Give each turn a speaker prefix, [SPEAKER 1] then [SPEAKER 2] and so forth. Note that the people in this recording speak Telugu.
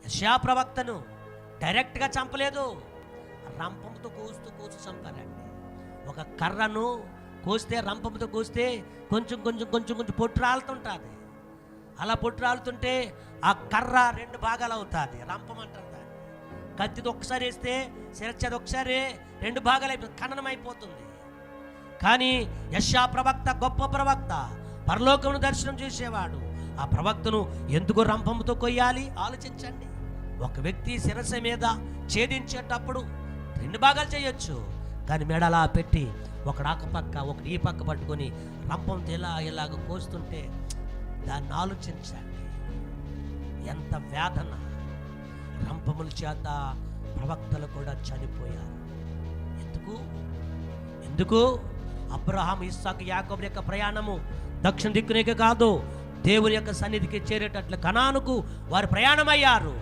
[SPEAKER 1] యెషయా ప్రవక్తను డైరెక్ట్గా చంపలేదు, రంపంతో కోసి చంపారండి. ఒక కర్రను కోస్తే, రంపంతో కోస్తే కొంచెం కొంచెం కొంచెం కొంచెం పొట్టు రాలుతుంటుంది. అలా పొట్టు రాలుతుంటే ఆ కర్ర 2 భాగాలు అవుతుంది, రంపం అంటారు దాన్ని. కత్తితో ఒకసారి వేస్తే శిరచ్ఛేది ఒకసారి 2 భాగాలు అయిపోతుంది, ఖననం అయిపోతుంది. కానీ యెషయా ప్రవక్త గొప్ప ప్రవక్త, పరలోకమును దర్శనం చేసేవాడు. ఆ ప్రవక్తను ఎందుకు రంపంతో కొయ్యాలి ఆలోచించండి. ఒక వ్యక్తి శిరస్సు మీద ఛేదించేటప్పుడు 2 భాగాలు చేయొచ్చు, కానీ మెడలా పెట్టి ఒకడు ఆక పక్క ఒకటి ఈ పక్క పట్టుకొని రంపంతో ఇలాగ కోస్తుంటే దాన్ని ఆలోచించండి, ఎంత వేదన. రంపముల చేత ప్రవక్తలు కూడా చనిపోయారు. ఎందుకు అబ్రహాము, ఇస్సాకు, యాకోబు యొక్క ప్రయాణము దక్షిణ దిక్కునే కాదు, దేవుని యొక్క సన్నిధికి చేరేటట్లు కనానుకు వారు ప్రయాణమయ్యారు.